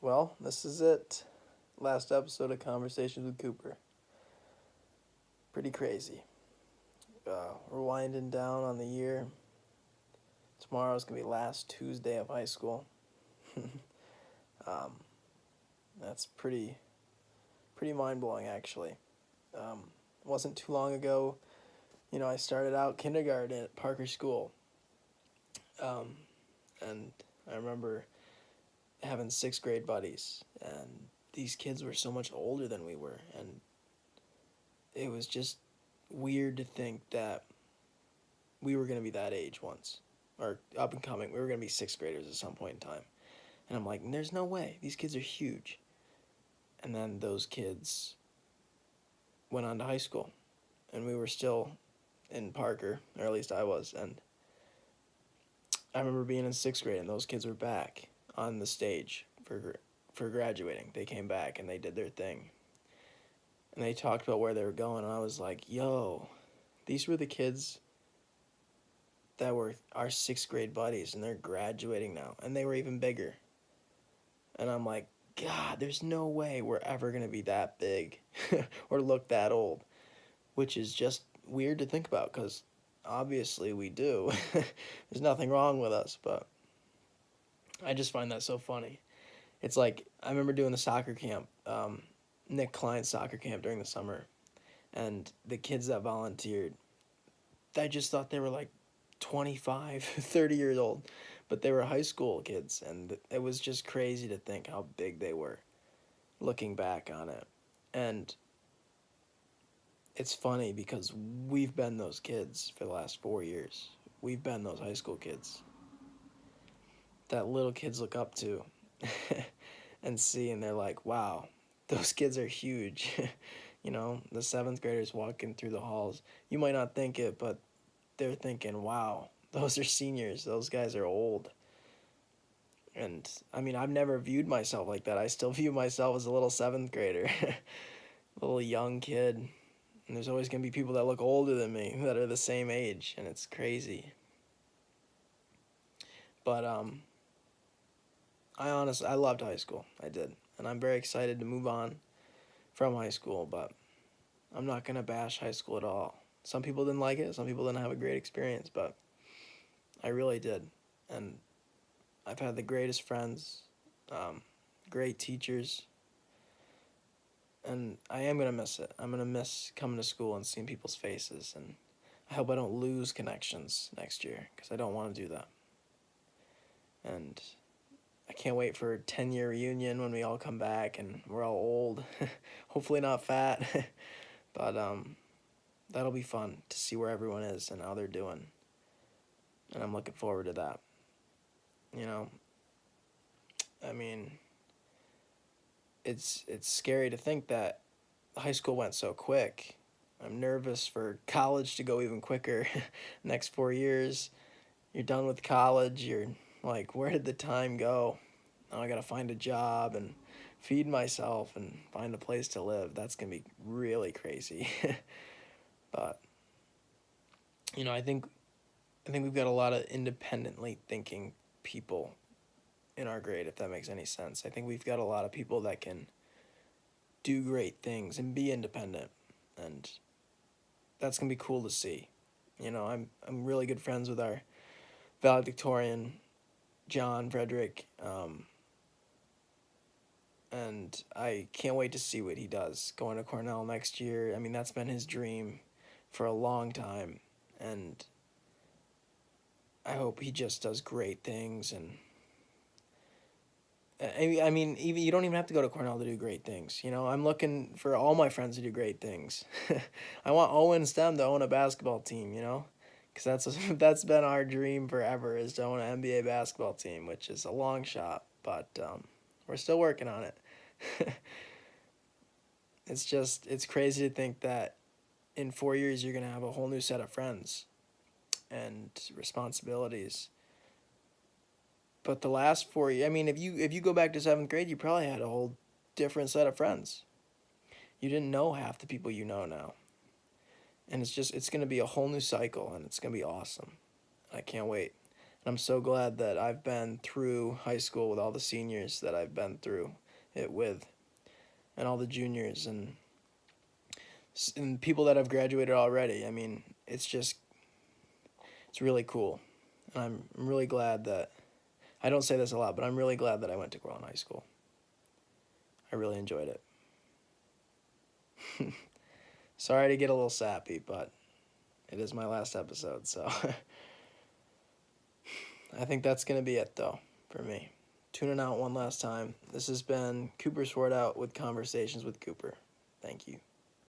Well, this is it. Last episode of Conversations with Cooper. Pretty crazy. We're winding down on the year. Tomorrow's gonna be last Tuesday of high school. um, that's pretty mind blowing actually. It wasn't too long ago. I started out kindergarten at Parker School, um, and I remember having sixth grade buddies, and these kids were so much older than we were, and it was just weird to think that we were going to be that age once, or up and coming. We were going to be sixth graders at some point in time. And I'm like, there's no way. These kids are huge. And then those kids went on to high school, and we were still in Parker, or at least I was. And I remember being in sixth grade, and those kids were back on the stage for graduating. They came back and they did their thing, and they talked about where they were going. And I was like, yo, these were the kids that were our sixth grade buddies, and they're graduating now, and they were even bigger. And I'm like, God, there's no way we're ever gonna be that big or look that old, which is just weird to think about because obviously we do. There's nothing wrong with us, but I just find that so funny. It's like I remember doing the soccer camp, Nick Klein's soccer camp during the summer, and the kids that volunteered, I just thought they were like 25, 30 years old, but they were high school kids, and it was just crazy to think how big they were looking back on it. And it's funny because we've been those kids for the last 4 years. We've been those high school kids that little kids look up to and see, and they're like, wow, those kids are huge. The seventh graders walking through the halls. You might not think it, but they're thinking, wow, those are seniors. Those guys are old. And I mean, I've never viewed myself like that. I still view myself as a little seventh grader, a little young kid. And there's always going to be people that look older than me that are the same age, and it's crazy. But I loved high school. I did. And I'm very excited to move on from high school, but I'm not going to bash high school at all. Some people didn't like it. Some people didn't have a great experience, but I really did. And I've had the greatest friends, great teachers, and I am going to miss it. I'm going to miss coming to school and seeing people's faces, and I hope I don't lose connections next year because I don't want to do that. And I can't wait for a 10-year reunion when we all come back and we're all old, hopefully not fat, but that'll be fun to see where everyone is and how they're doing, and I'm looking forward to that. I mean, it's scary to think that high school went so quick. I'm nervous for college to go even quicker. Next 4 years, you're done with college. You're like, where did the time go? Now I gotta find a job and feed myself and find a place to live. That's gonna be really crazy. But I think we've got a lot of independently thinking people in our grade, if that makes any sense. I think we've got a lot of people that can do great things and be independent, and that's gonna be cool to see. I'm really good friends with our valedictorian, John Frederick, and I can't wait to see what he does going to Cornell next year. I mean, that's been his dream for a long time, and I hope he just does great things. And I mean, even you don't even have to go to Cornell to do great things. I'm looking for all my friends to do great things. I want Owen Stem to own a basketball team. Because that's been our dream forever, is to own an NBA basketball team, which is a long shot, but we're still working on it. It's crazy to think that in 4 years you're gonna have a whole new set of friends and responsibilities. But the last 4 years, I mean, if you go back to seventh grade, you probably had a whole different set of friends. You didn't know half the people you know now, and it's gonna be a whole new cycle, and it's gonna be awesome. I can't wait. And I'm so glad that I've been through high school with all the seniors that I've been through it with, and all the juniors and people that have graduated already. I mean, it's really cool. And I'm really glad that, I don't say this a lot, but I'm really glad that I went to Groton High School. I really enjoyed it. Sorry to get a little sappy, but it is my last episode, so I think that's going to be it, though, for me. Tuning out one last time. This has been Cooper Swartwout with Conversations with Cooper. Thank you.